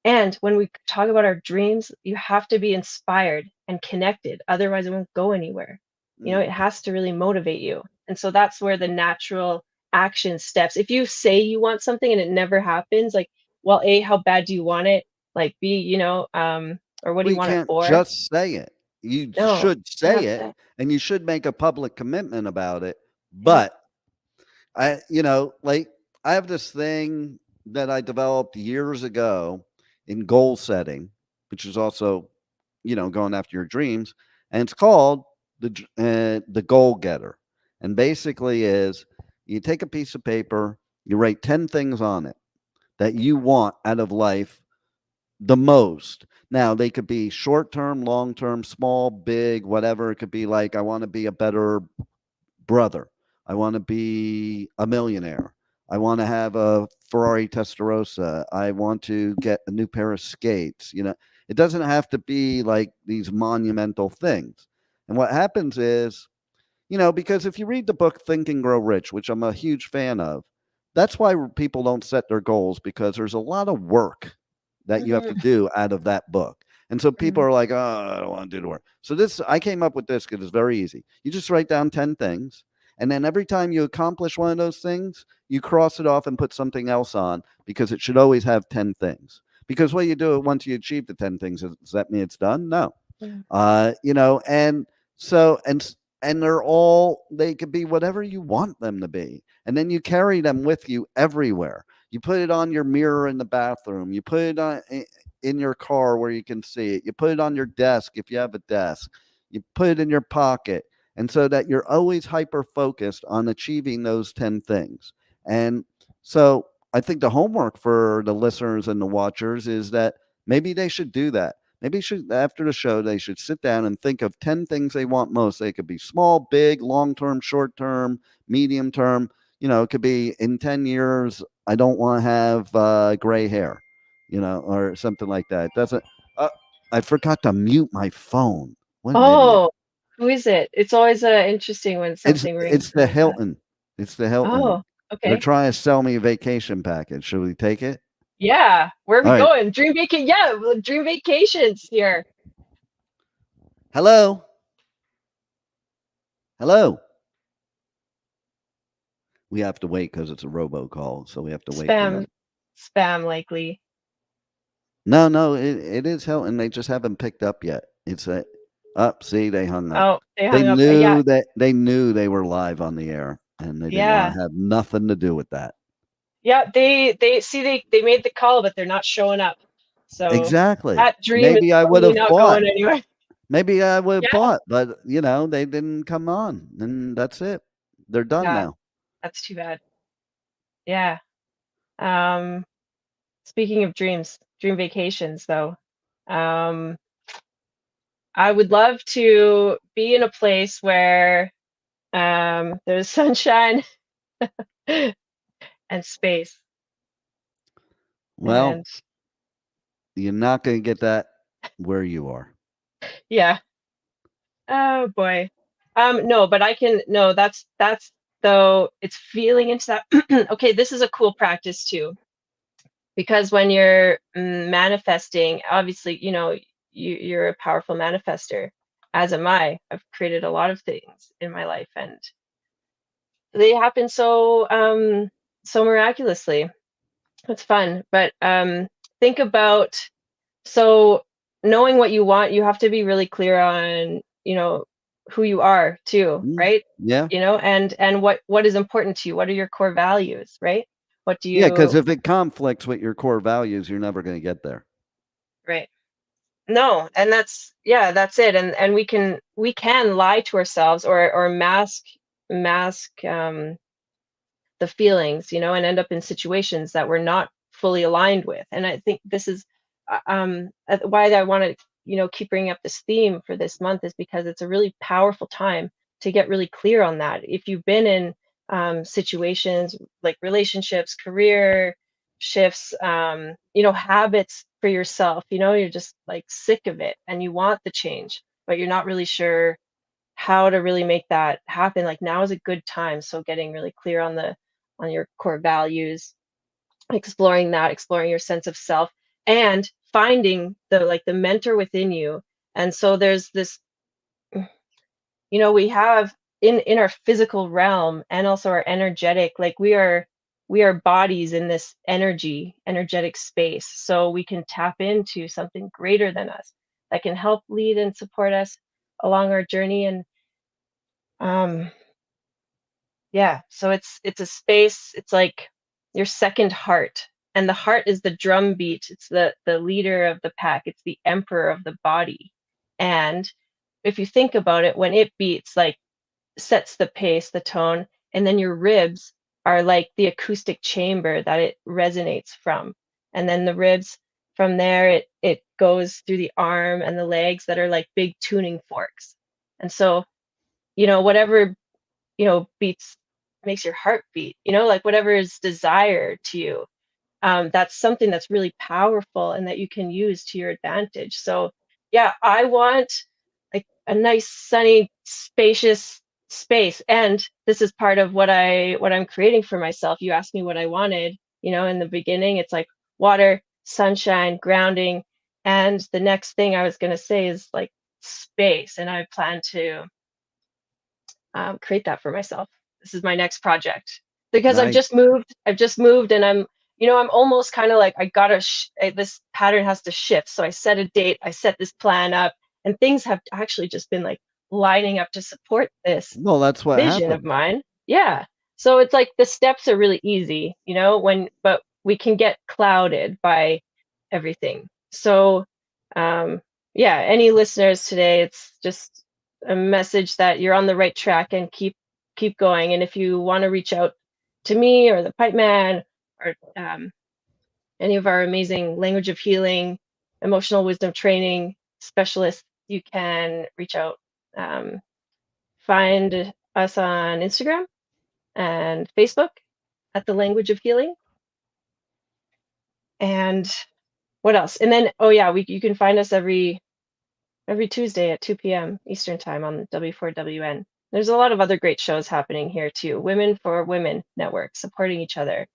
Speaker 3: and when we talk about our dreams, you have to be inspired and connected. Otherwise, it won't go anywhere. It has to really motivate you. And so that's where the natural action steps. If you say you want something and it never happens, like, well, A, how bad do you want it? Like, B, or what do you want it
Speaker 2: can't
Speaker 3: for?
Speaker 2: just say it. You
Speaker 3: No,
Speaker 2: should
Speaker 3: you have
Speaker 2: say it,
Speaker 3: to-
Speaker 2: and you should make a public commitment about it.
Speaker 3: Yeah.
Speaker 2: But I have this thing that I developed years ago in goal setting, which is also, going after your dreams, and it's called the goal getter. And basically is you take a piece of paper, you write 10 things on it that you want out of life the most. Now, they could be short term, long term, small, big, whatever. It could be like, I want to be a better brother. I want to be a millionaire. I want to have a Ferrari Testarossa. I want to get a new pair of skates. It doesn't have to be like these monumental things. And what happens is, because if you read the book Think and Grow Rich, which I'm a huge fan of, that's why people don't set their goals, because there's a lot of work that you have to do out of that book. And so people are like, oh, I don't want to do the work. So I came up with this because it's very easy. You just write down 10 things. And then every time you accomplish one of those things, you cross it off and put something else on, because it should always have 10 things. Because what you do once you achieve the 10 things, does that mean it's done? No. And and they could be whatever you want them to be. And then you carry them with you everywhere. You put it on your mirror in the bathroom. You put it on in your car where you can see it. You put it on your desk if you have a desk. You put it in your pocket. And so that you're always hyper focused on achieving those 10 things. And so I think the homework for the listeners and the watchers is that maybe they should do that. Maybe after the show, they should sit down and think of 10 things they want most. They could be small, big, long term, short term, medium term. It could be in 10 years, I don't want to have gray hair, or something like that. It doesn't, I forgot to mute my phone. What an idiot.
Speaker 3: Oh, who is it? It's always interesting when something rings.
Speaker 2: It's the Hilton. It's the Hilton.
Speaker 3: Oh,
Speaker 2: They're
Speaker 3: okay.
Speaker 2: trying to sell me a vacation package. Should we take it?
Speaker 3: Yeah. Where are we
Speaker 2: All right.
Speaker 3: going? Dream vacation. Yeah, dream vacations here.
Speaker 2: Hello. Hello. We have to wait because it's a robocall, so we have to wait for them.
Speaker 3: Spam likely.
Speaker 2: No, it is Hilton. They just haven't picked up yet. It's see, they hung up.
Speaker 3: Oh, they hung up.
Speaker 2: Knew
Speaker 3: Yeah.
Speaker 2: that they knew they were live on the air, and they didn't want to have nothing to do with that.
Speaker 3: Yeah, they made the call, but they're not showing up. So
Speaker 2: exactly.
Speaker 3: That dream
Speaker 2: Maybe
Speaker 3: is
Speaker 2: I would have
Speaker 3: not
Speaker 2: bought.
Speaker 3: going anywhere.
Speaker 2: Maybe I would have bought, but they didn't come on, and that's it. They're done now.
Speaker 3: That's too bad. Yeah. Speaking of dream vacations though, I would love to be in a place where there's sunshine and space.
Speaker 2: Well, you're not going to get that where you are.
Speaker 3: Yeah. Oh boy. No, but that's though it's feeling into that. Okay, this is a cool practice too. Because when you're manifesting, obviously, you're a powerful manifester, as am I. I've created a lot of things in my life and they happen so miraculously. It's fun. But think about, so knowing what you want, you have to be really clear on, who you are too, right?
Speaker 2: Yeah.
Speaker 3: And what is important to you? What are your core values, right? What do you?
Speaker 2: Yeah, because if it conflicts with your core values, you're never going to get there.
Speaker 3: Right. No, and that's it. And we can lie to ourselves or mask the feelings, and end up in situations that we're not fully aligned with. And I think this is why I want to, keep bringing up this theme for this month, is because it's a really powerful time to get really clear on that. If you've been in situations like relationships, career shifts, habits for yourself, you're just like sick of it and you want the change, but you're not really sure how to really make that happen. Like, now is a good time. So getting really clear on your core values, exploring your sense of self, and finding the mentor within you. And so there's this, we have in our physical realm and also our energetic, like we are bodies in this energetic space. So we can tap into something greater than us that can help lead and support us along our journey. And so it's a space, it's like your second heart. And the heart is the drum beat. It's the leader of the pack. It's the emperor of the body. And if you think about it, when it beats, like, sets the pace, the tone, and then your ribs are like the acoustic chamber that it resonates from. And then the ribs, from there, it goes through the arm and the legs that are like big tuning forks. And so, whatever, beats, makes your heart beat, like whatever is desired to you, that's something that's really powerful and that you can use to your advantage. So yeah, I want like a nice, sunny, spacious space. And this is part of what I'm creating for myself. You asked me what I wanted, in the beginning. It's like water, sunshine, grounding. And the next thing I was going to say is like space. And I plan to create that for myself. This is my next project, because
Speaker 2: Nice.
Speaker 3: I've just moved and I'm almost kind of like, I gotta, this pattern has to shift. So I set a date, I set this plan up, and things have actually just been like lining up to support this
Speaker 2: Well, that's what
Speaker 3: vision of
Speaker 2: happened.
Speaker 3: mine. Yeah. So it's like the steps are really easy, but we can get clouded by everything. So, yeah, any listeners today, it's just a message that you're on the right track and keep going. And if you want to reach out to me or the Pipe Man or any of our amazing language of healing, emotional wisdom training specialists, you can reach out. Find us on Instagram and Facebook at the Language of Healing. And what else? And then, oh yeah, you can find us every Tuesday at 2 p.m. Eastern Time on W4WN. There's a lot of other great shows happening here too. Women for Women Network, supporting each other.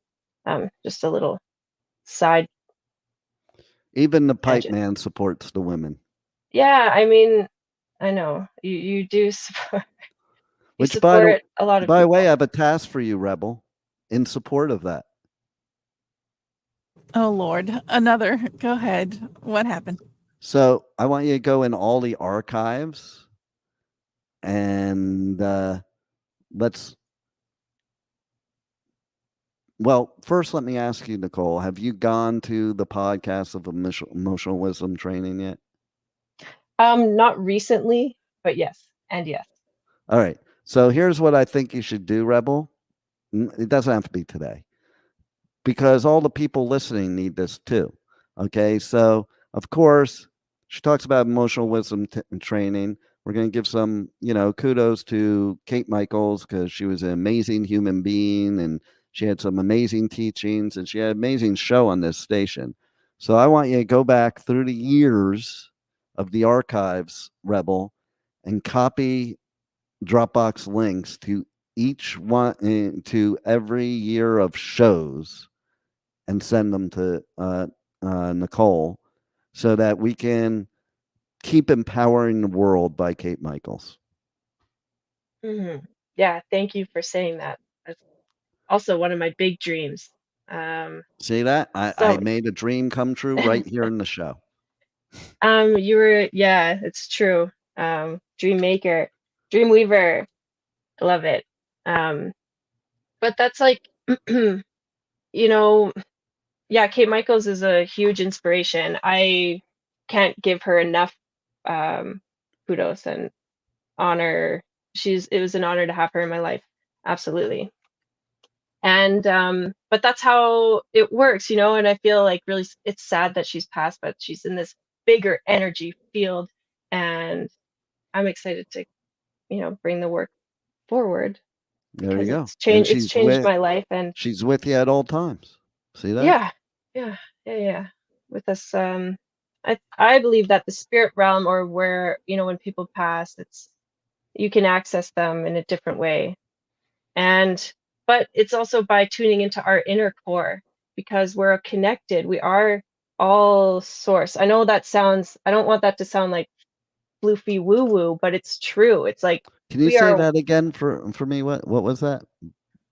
Speaker 3: Just a little side
Speaker 2: Even the Pipe
Speaker 3: tangent.
Speaker 2: Man supports the women.
Speaker 3: Yeah, I mean, I know you do support. You
Speaker 2: Which, by
Speaker 3: support a lot of
Speaker 2: the way, I
Speaker 3: people.
Speaker 2: have a task for you, Rebel, in support of that.
Speaker 4: Oh Lord, another. Go ahead. What happened?
Speaker 2: So I want you to go in all the archives and first let me ask you, Nicole, have you gone to the podcast of emotional wisdom training yet?
Speaker 3: Not recently, but yes, and yes.
Speaker 2: All right. So here's what I think you should do, Rebel. It doesn't have to be today, because all the people listening need this too. Okay. So, of course, she talks about emotional wisdom training. We're going to give some, kudos to Kate Michaels, because she was an amazing human being and she had some amazing teachings and she had an amazing show on this station. So I want you to go back through the years of the archives, Rebel, and copy Dropbox links to each one, to every year of shows, and send them to Nicole, so that we can keep empowering the world by Kate Michaels.
Speaker 3: Mm-hmm. Yeah, thank you for saying that. That's also one of my big dreams.
Speaker 2: See that? I made a dream come true right here in the show.
Speaker 3: Yeah, it's true. Dream maker, dream weaver, I love it. But that's like, yeah, Kate Michaels is a huge inspiration. I can't give her enough kudos and honor. It was an honor to have her in my life. Absolutely. And but that's how it works, and I feel like really it's sad that she's passed, but she's in this bigger energy field, and I'm excited to bring the work forward,
Speaker 2: There you
Speaker 3: because
Speaker 2: go.
Speaker 3: it's changed my life. And
Speaker 2: she's with you at all times. See that?
Speaker 3: yeah with us. I believe that the spirit realm, or where, when people pass, you can access them in a different way. But it's also by tuning into our inner core, because we're connected. We are all source. I know I don't want that to sound like floofy woo woo, but it's true. It's like,
Speaker 2: can you say that again for me? What was that?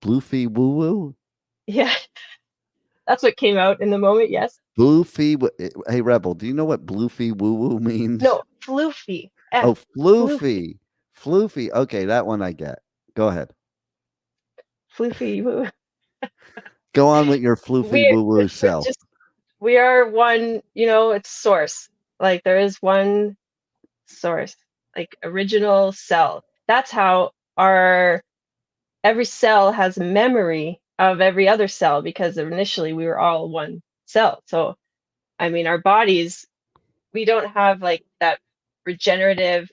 Speaker 2: Bloofy woo woo?
Speaker 3: Yeah, that's what came out in the moment. Yes.
Speaker 2: Bloofy. Hey, Rebel, do you know what bloofy woo woo means?
Speaker 3: No, floofy.
Speaker 2: Oh, floofy. Floofy. Okay, that one I get. Go ahead.
Speaker 3: Floofy woo.
Speaker 2: Go on with your floofy woo woo self.
Speaker 3: We are one, it's source. Like, there is one source, like original cell. That's how every cell has memory of every other cell, because initially we were all one cell. So, I mean, our bodies, we don't have like that regenerative.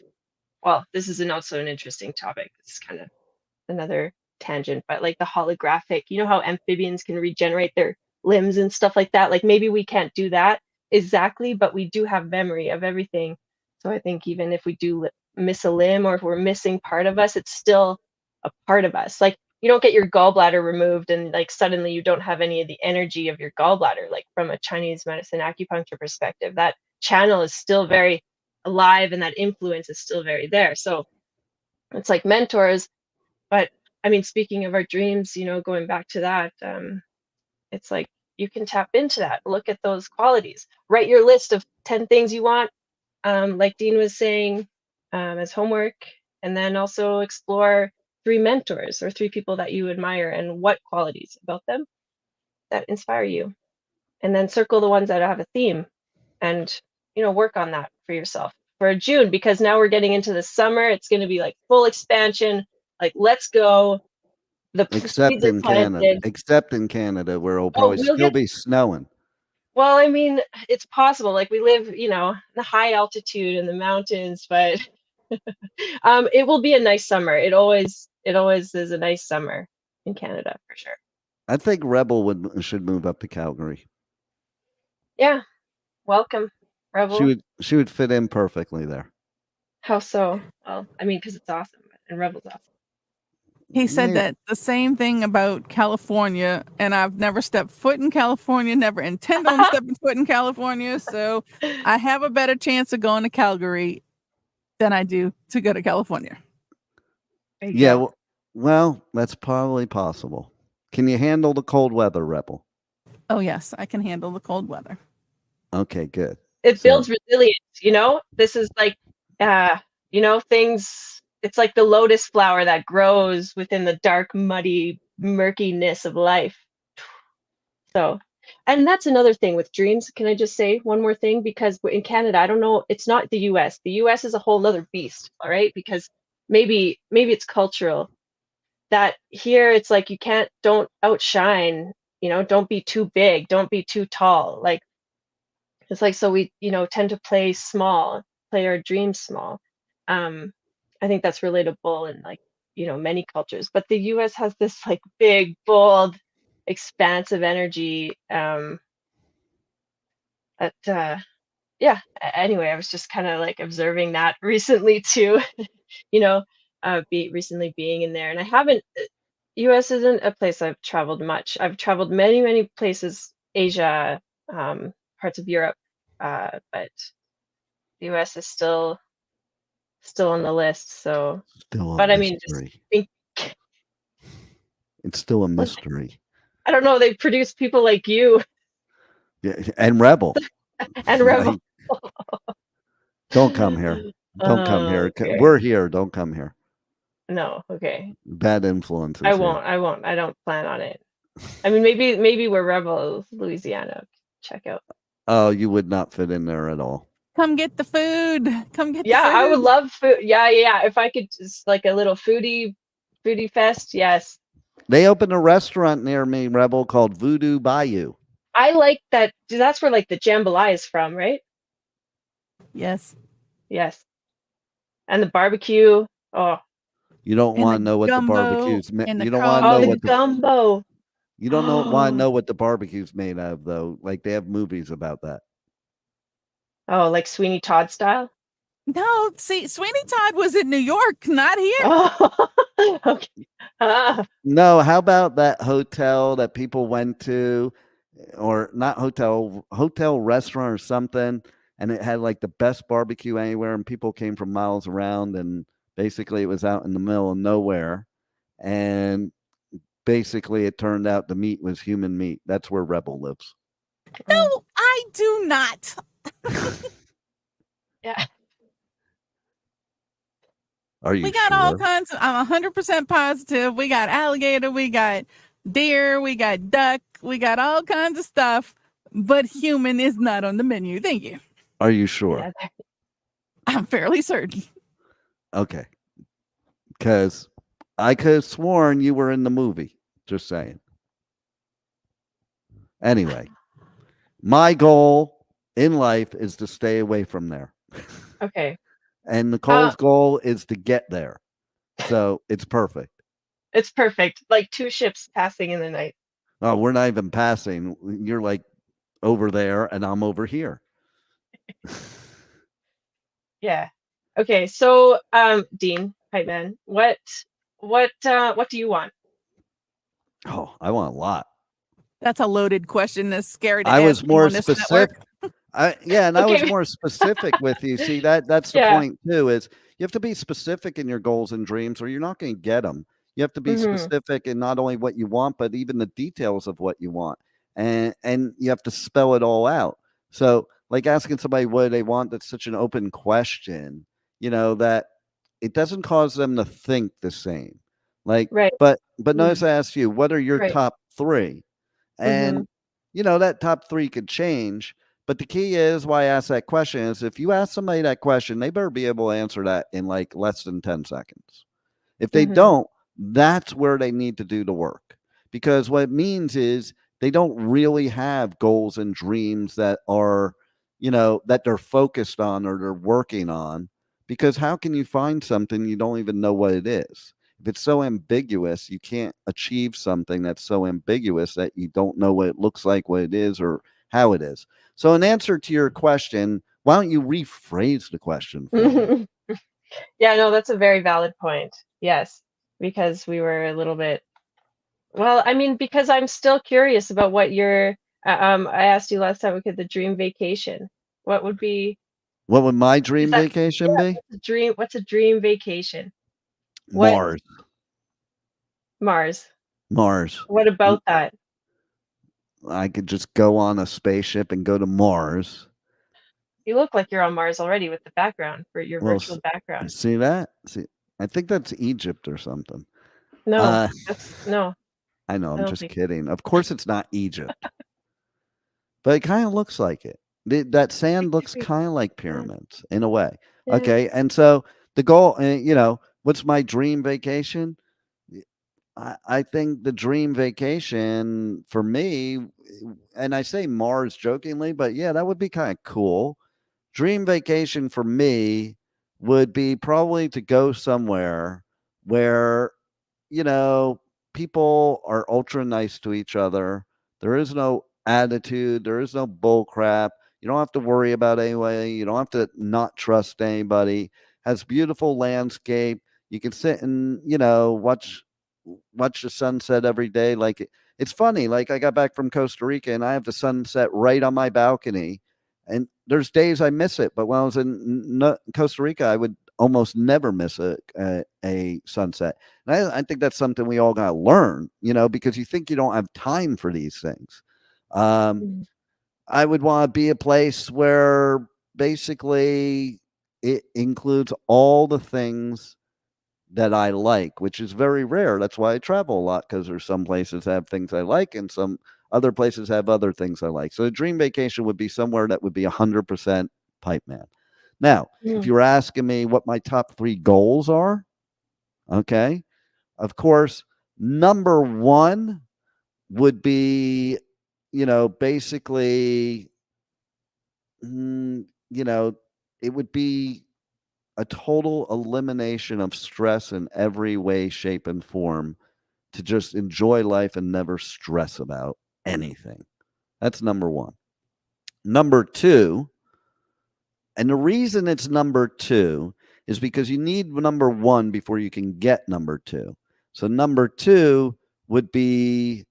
Speaker 3: Well, this is also an interesting topic. It's kind of another tangent, but like the holographic, how amphibians can regenerate their limbs and stuff like that. Like, maybe we can't do that exactly, but we do have memory of everything. So I think even if we do miss a limb, or if we're missing part of us, it's still a part of us. Like, you don't get your gallbladder removed and like suddenly you don't have any of the energy of your gallbladder. Like, from a Chinese medicine acupuncture perspective, that channel is still very alive and that influence is still very there. So it's like mentors. But I mean, speaking of our dreams, going back to that, it's like you can tap into that. Look at those qualities. Write your list of 10 things you want, like Dean was saying, as homework. And then also explore 3 mentors or 3 people that you admire and what qualities about them that inspire you. And then circle the ones that have a theme and, work on that for yourself for June, because now we're getting into the summer. It's going to be like full expansion. Like, let's go. The
Speaker 2: Except
Speaker 3: seeds are
Speaker 2: in Canada.
Speaker 3: planted.
Speaker 2: Except in Canada, where it'll
Speaker 3: Oh,
Speaker 2: probably
Speaker 3: we'll
Speaker 2: still
Speaker 3: get,
Speaker 2: be snowing.
Speaker 3: well, I mean, it's possible. Like, we live, in the high altitude in the mountains, but it will be a nice summer. It always is a nice summer in Canada for sure.
Speaker 2: I think Rebel should move up to Calgary.
Speaker 3: Yeah. Welcome, Rebel.
Speaker 2: She would fit in perfectly there.
Speaker 3: How so? Well, I mean, because it's awesome and Rebel's awesome.
Speaker 4: He said
Speaker 2: Maybe-
Speaker 4: that the same thing about California, and I've never stepped foot in California, never intend on stepping foot in California. So I have a better chance of going to Calgary than I do to go to California.
Speaker 3: There you
Speaker 2: Yeah,
Speaker 3: go.
Speaker 2: well, that's probably possible. Can you handle the cold weather, Rebel?
Speaker 4: Oh, yes, I can handle the cold weather.
Speaker 2: Okay, good.
Speaker 3: It
Speaker 2: So-
Speaker 3: builds resilience. This is like, things. It's like the lotus flower that grows within the dark, muddy murkiness of life. So, and that's another thing with dreams. Can I just say one more thing? Because in Canada, I don't know, it's not the US. The US is a whole other beast, all right? Because maybe it's cultural. That here it's like don't outshine, don't be too big, don't be too tall. Like, it's like, so we, tend to play small, play our dreams small. I think that's relatable in, like, many cultures. But the US has this like big, bold, expansive energy. Anyway, I was just kind of like observing that recently too. Recently being in there, and I haven't. US isn't a place I've traveled much. I've traveled many, many places, Asia, parts of Europe, but the US is still on the list. So,
Speaker 2: Still a
Speaker 3: but I mean, just
Speaker 2: mystery.
Speaker 3: think,
Speaker 2: It's still a mystery.
Speaker 3: I don't know. They produce people like you
Speaker 2: Yeah, and Rebel.
Speaker 3: and Rebel.
Speaker 2: Don't come here. Don't come here.
Speaker 3: Okay.
Speaker 2: We're here. Don't come here.
Speaker 3: No, okay.
Speaker 2: Bad influences.
Speaker 3: I
Speaker 2: here.
Speaker 3: won't. I don't plan on it. I mean, maybe we're Rebel, Louisiana. Check out.
Speaker 2: Oh, you would not fit in there at all.
Speaker 4: Come get the food. Come get the
Speaker 3: Yeah,
Speaker 4: food.
Speaker 3: I would love food. Yeah. If I could just like a little foodie fest, yes.
Speaker 2: They opened a restaurant near me, Rebel, called Voodoo Bayou.
Speaker 3: I like that. That's where like the jambalaya is from, right?
Speaker 4: Yes.
Speaker 3: Yes. And the barbecue. Oh,
Speaker 2: You don't
Speaker 4: And
Speaker 2: want
Speaker 4: the
Speaker 2: to know what the
Speaker 4: gumbo
Speaker 2: barbecue's made.
Speaker 4: and the
Speaker 2: You don't
Speaker 4: crab.
Speaker 2: want to know
Speaker 3: the
Speaker 2: what the
Speaker 3: gumbo.
Speaker 2: you don't know want to know what the barbecue's made of, though. Like they have movies about that.
Speaker 3: Oh, like Sweeney Todd style.
Speaker 4: No, see, Sweeney Todd was in New York, not here.
Speaker 3: Oh, okay.
Speaker 2: No, how about that hotel that people went to, or not hotel restaurant or something, and it had like the best barbecue anywhere, and people came from miles around, and basically it was out in the middle of nowhere, and basically it turned out the meat was human meat. That's where Rebel lives.
Speaker 4: No, I do not.
Speaker 3: Yeah.
Speaker 2: Are you
Speaker 4: We got all
Speaker 2: sure?
Speaker 4: kinds of, I'm 100% positive. We got alligator, we got deer, we got duck, we got all kinds of stuff, but human is not on the menu. Thank you.
Speaker 2: Are you sure?
Speaker 3: Yeah,
Speaker 4: I'm fairly certain.
Speaker 2: Okay. Because I could have sworn you were in the movie. Just saying. Anyway, my goal in life is to stay away from there.
Speaker 3: okay.
Speaker 2: And Nicole's goal is to get there. So it's perfect.
Speaker 3: It's perfect. Like 2 ships passing in the night.
Speaker 2: Oh, we're not even passing. You're like over there and I'm over here.
Speaker 3: Yeah. Okay. So, Dean, Hype Man, what do you want?
Speaker 2: Oh, I want a lot.
Speaker 4: That's a loaded question. That's scary to
Speaker 2: I was
Speaker 4: ask
Speaker 2: more
Speaker 4: on this network.
Speaker 2: specific. I was
Speaker 3: Okay.
Speaker 2: more specific with you. See, that's the
Speaker 3: Yeah.
Speaker 2: point too, is you have to be specific in your goals and dreams or you're not going to get them. You have to be
Speaker 3: Mhm.
Speaker 2: specific in not only what you want, but even the details of what you want. And you have to spell it all out. So like asking somebody what they want, that's such an open question, that it doesn't cause them to think the same. Like,
Speaker 3: Right.
Speaker 2: but notice I asked you, what are your
Speaker 3: Right.
Speaker 2: top 3? And that top 3 could change. But the key is why I asked that question is if you ask somebody that question, they better be able to answer that in like less than 10 seconds. If they don't, that's where they need to do the work. Because what it means is they don't really have goals and dreams that are, that they're focused on or they're working on. Because how can you find something you don't even know what it is? If it's so ambiguous, you can't achieve something that's so ambiguous that you don't know what it looks like, what it is, or how it is. So in answer to your question, why don't you rephrase the question for me?
Speaker 3: Yeah, no, that's a very valid point. Yes, because we were a little bit, well, I mean, because I'm still curious about what your, I asked you last time, we could the dream vacation. What would be,
Speaker 2: What would my
Speaker 3: is
Speaker 2: dream
Speaker 3: that,
Speaker 2: vacation
Speaker 3: yeah,
Speaker 2: be?
Speaker 3: what's a dream vacation? What,
Speaker 2: Mars.
Speaker 3: Mars?
Speaker 2: Mars.
Speaker 3: What about that?
Speaker 2: I could just go on a spaceship and go to Mars.
Speaker 3: You look like you're on Mars already with the background for your
Speaker 2: Well,
Speaker 3: virtual background.
Speaker 2: see that? See, I think that's Egypt or something.
Speaker 3: No, no.
Speaker 2: I know,
Speaker 3: I
Speaker 2: I'm
Speaker 3: don't
Speaker 2: just
Speaker 3: think.
Speaker 2: kidding. Of course it's not Egypt. But it kind of looks like it. That sand looks kind of like pyramids in a way.
Speaker 3: Yeah.
Speaker 2: Okay. And so the goal, what's my dream vacation? I think the dream vacation for me, and I say Mars jokingly, but yeah, that would be kind of cool. Dream vacation for me would be probably to go somewhere where, people are ultra nice to each other. There is no attitude, there is no bull crap. You don't have to worry about anybody. You don't have to not trust anybody. Has beautiful landscape. You can sit and, watch the sunset every day. Like it's funny. Like I got back from Costa Rica and I have the sunset right on my balcony. And there's days I miss it, but when I was in Costa Rica, I would almost never miss a sunset. And I think that's something we all got to learn, because you think you don't have time for these things. I would want to be a place where basically it includes all the things that I like, which is very rare. That's why I travel a lot, because there's some places that have things I like and some other places have other things I like. So a dream vacation would be somewhere that would be 100% Pipe Man. Now, if you were asking me what my top 3 goals are, okay, of course, number 1 would be, basically, it would be a total elimination of stress in every way, shape, and form to just enjoy life and never stress about anything. That's number 1. Number 2, and the reason it's number 2 is because you need number 1 before you can get number 2. So number 2 would be,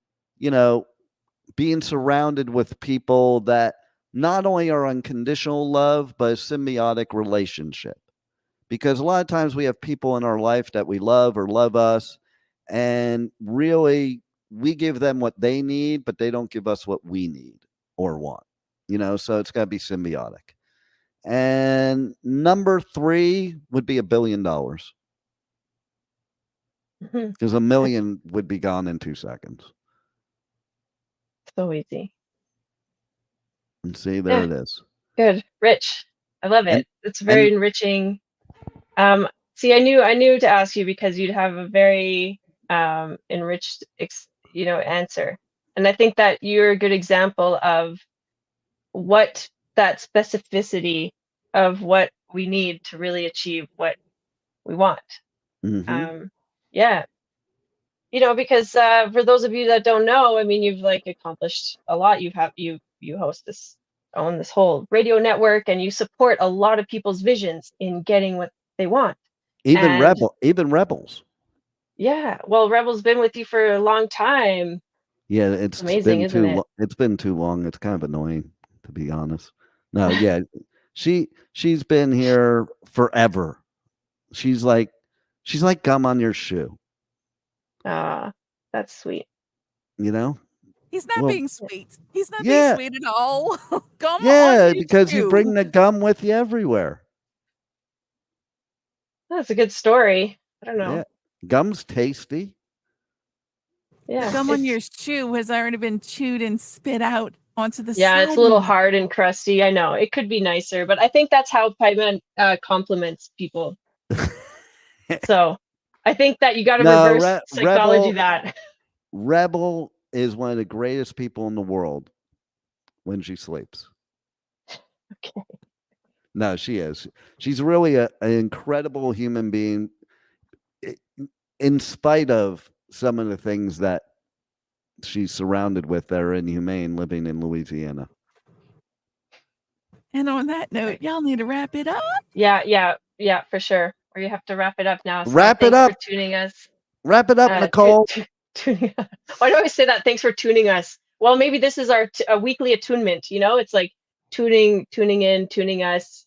Speaker 2: being surrounded with people that not only are unconditional love, but a symbiotic relationship. Because a lot of times we have people in our life that we love or love us, and really we give them what they need, but they don't give us what we need or want, so it's got to be symbiotic. And number 3 would be $1 billion, because $1 million would be gone in 2 seconds.
Speaker 3: So easy.
Speaker 2: And see, there it is.
Speaker 3: Good. Rich. I love it. It's very enriching. See, I knew to ask you because you'd have a very enriched, answer. And I think that you're a good example of what that specificity of what we need to really achieve what we want. Yeah. Because for those of you that don't know, I mean, you've accomplished a lot. You own this whole radio network, and you support a lot of people's visions in getting what they want.
Speaker 2: Even Rebels.
Speaker 3: Yeah. Well, Rebel's been with you for a long time.
Speaker 2: Yeah, it's
Speaker 3: amazing, isn't it?
Speaker 2: It's been too long. It's kind of annoying, to be honest. No, yeah. She's been here forever. She's like gum on your shoe.
Speaker 3: That's sweet.
Speaker 4: He's not being sweet. He's not
Speaker 2: Yeah.
Speaker 4: being sweet at all. Gum on
Speaker 2: Yeah,
Speaker 4: your
Speaker 2: because
Speaker 4: shoe.
Speaker 2: you bring the gum with you everywhere.
Speaker 3: That's a good story. I don't know.
Speaker 2: Yeah. Gum's tasty.
Speaker 3: Yeah.
Speaker 4: Gum on
Speaker 3: it's-
Speaker 4: your shoe has already been chewed and spit out onto the
Speaker 3: Yeah,
Speaker 4: side.
Speaker 3: it's a little hard and crusty. I know it could be nicer, but I think that's how Paiman compliments people. So I think that you got to
Speaker 2: No,
Speaker 3: reverse psychology
Speaker 2: Rebel-
Speaker 3: that.
Speaker 2: Rebel is one of the greatest people in the world when she sleeps.
Speaker 3: Okay.
Speaker 2: No, she is. She's really an incredible human being, in spite of some of the things that she's surrounded with that are inhumane living in Louisiana.
Speaker 4: And on that note, y'all need to wrap it up.
Speaker 3: Yeah, for sure. Or you have to wrap it up now. So
Speaker 2: Wrap it
Speaker 3: thanks
Speaker 2: up.
Speaker 3: for tuning us.
Speaker 2: Wrap it up, Nicole.
Speaker 3: Tuning. Why do I say that? Thanks for tuning us. Well, maybe this is our a weekly attunement. You know, it's like tuning in, tuning us.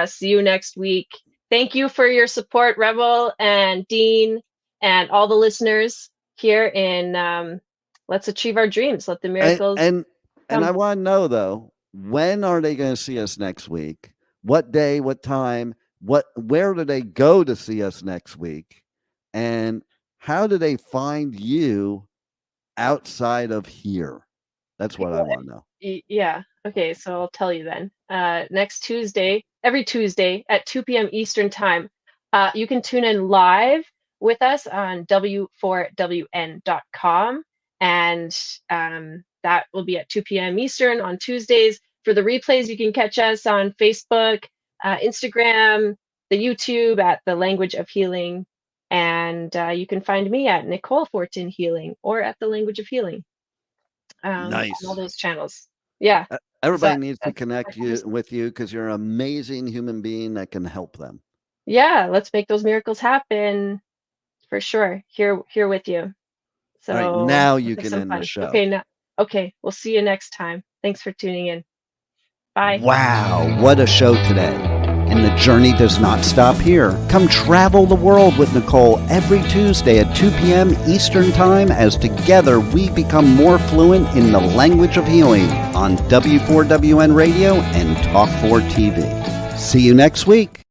Speaker 3: See you next week. Thank you for your support, Rebel and Dean, and all the listeners here in Let's Achieve Our Dreams. Let the miracles.
Speaker 2: And
Speaker 3: come.
Speaker 2: I want to know though, when are they going to see us next week? What day? What time? Where do they go to see us next week? And how do they find you outside of here? That's what I want to know.
Speaker 3: Yeah. Okay. So I'll tell you then. Next Tuesday, every Tuesday at 2 p.m. Eastern Time, you can tune in live with us on w4wn.com. And that will be at 2 p.m. Eastern on Tuesdays. For the replays, you can catch us on Facebook, Instagram, the YouTube at The Language of Healing. And you can find me at Nicole Fortin Healing or at The Language of Healing.
Speaker 2: Nice.
Speaker 3: On all those channels. Yeah.
Speaker 2: Everybody
Speaker 3: that-
Speaker 2: needs to connect with you because you're an amazing human being that can help them.
Speaker 3: Yeah. Let's make those miracles happen for sure. Here with you. So
Speaker 2: All right, now you
Speaker 3: let's have
Speaker 2: can
Speaker 3: some
Speaker 2: end the
Speaker 3: fun.
Speaker 2: show.
Speaker 3: Okay. We'll see you next time. Thanks for tuning in. Bye.
Speaker 2: Wow, what a show today. And the journey does not stop here. Come travel the world with Nicole every Tuesday at 2 p.m. Eastern Time as together we become more fluent in the language of healing on W4WN Radio and Talk4 TV. See you next week.